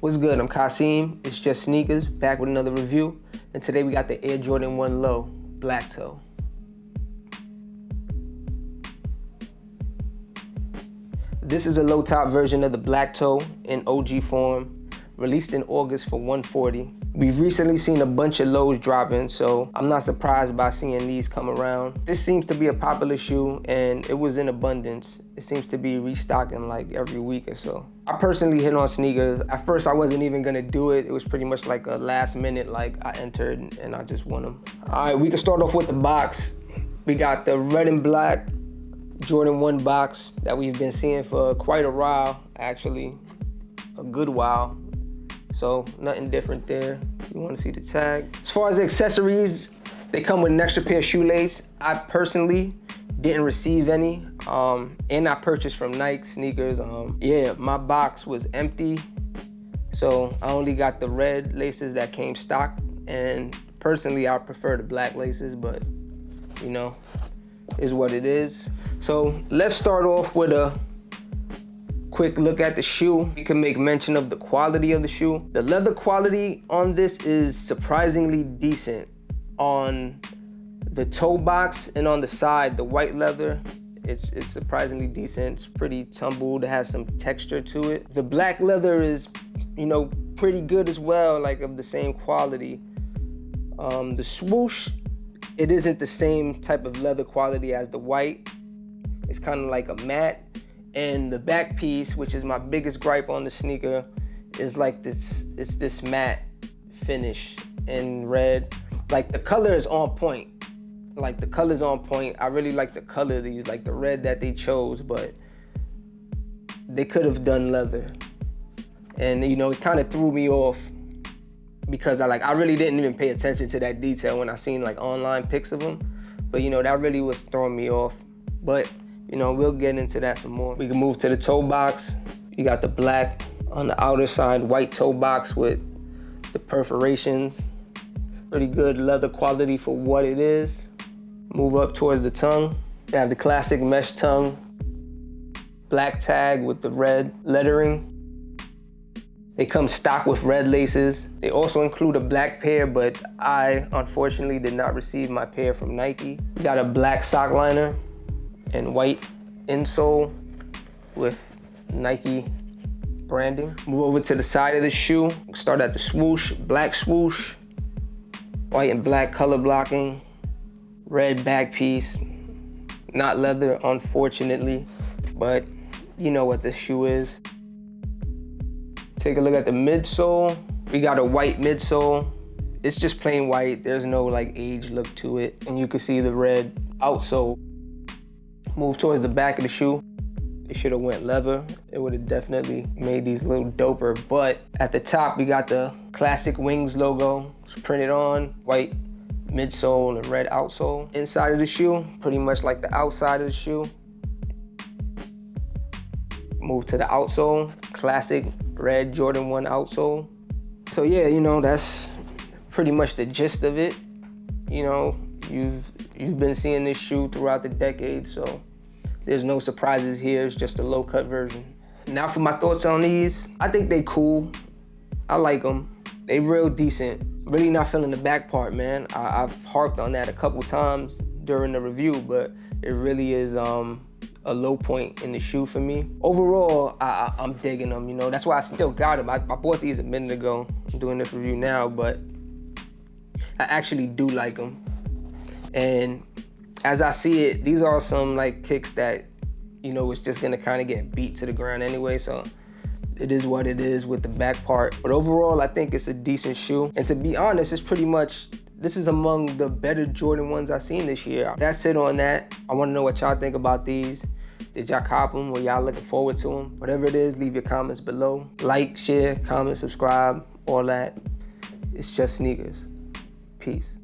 What's good? I'm Kasim. It's Just Sneakers, back with another review. And today we got the Air Jordan 1 Low, Blacktoe. This is a low top version of the Blacktoe in OG form, released in August for $140. We've recently seen a bunch of lows dropping, so I'm not surprised by seeing these come around. This seems to be a popular shoe and it was in abundance. It seems to be restocking like every week or so. I personally hit on sneakers. At first I wasn't even gonna do it. It was pretty much like a last minute, like I entered and I just won them. All right, we can start off with the box. We got the red and black Jordan 1 box that we've been seeing for quite a while, actually, a good while. So nothing different there. You want to see the tag. As far as the accessories, they come with an extra pair of shoelace. I personally didn't receive any, and I purchased from Nike sneakers. Yeah, my box was empty, so I only got the red laces that came stock, and personally I prefer the black laces, but you know, is what it is. So let's start off with a quick look at the shoe. We can make mention of the quality of the shoe. The leather quality on this is surprisingly decent. On the toe box and on the side, the white leather, it's surprisingly decent. It's pretty tumbled, it has some texture to it. The black leather is, you know, pretty good as well, like of the same quality. The swoosh, it isn't the same type of leather quality as the white. It's kind of like a matte. And the back piece, which is my biggest gripe on the sneaker, is like this matte finish in red. Like the color is on point. Like the color's on point. I really like the color of these, like the red that they chose, but they could have done leather. And you know, it kind of threw me off because I really didn't even pay attention to that detail when I seen like online pics of them. But you know, that really was throwing me off. But you know, we'll get into that some more. We can move to the toe box. You got the black on the outer side, white toe box with the perforations. Pretty good leather quality for what it is. Move up towards the tongue. You have the classic mesh tongue, black tag with the red lettering. They come stock with red laces. They also include a black pair, but I unfortunately did not receive my pair from Nike. You got a black sock liner and white insole with Nike branding. Move over to the side of the shoe. Start at the swoosh, black swoosh, white and black color blocking, red back piece, not leather unfortunately, but you know what this shoe is. Take a look at the midsole. We got a white midsole. It's just plain white. There's no like age look to it. And you can see the red outsole. Move towards the back of the shoe. They should have went leather. It would have definitely made these a little doper. But at the top, we got the classic Wings logo. It's printed on, white midsole and red outsole. Inside of the shoe, pretty much like the outside of the shoe. Move to the outsole, classic red Jordan 1 outsole. So yeah, you know, that's pretty much the gist of it. You know, you've been seeing this shoe throughout the decade, so there's no surprises here. It's just a low-cut version. Now for my thoughts on these, I think they cool. I like them. They real decent. Really not feeling the back part, man. I've harped on that a couple times during the review, but it really is a low point in the shoe for me. Overall, I'm digging them, you know. That's why I still got them. I bought these a minute ago. I'm doing this review now, but I actually do like them. And as I see it, these are some like kicks that, you know, it's just gonna kind of get beat to the ground anyway, so it is what it is with the back part. But overall, I think it's a decent shoe. And to be honest, it's pretty much, this is among the better Jordan 1s I've seen this year. That's it on that. I wanna know what y'all think about these. Did y'all cop them? Were y'all looking forward to them? Whatever it is, leave your comments below. Like, share, comment, subscribe, all that. It's Just Sneakers. Peace.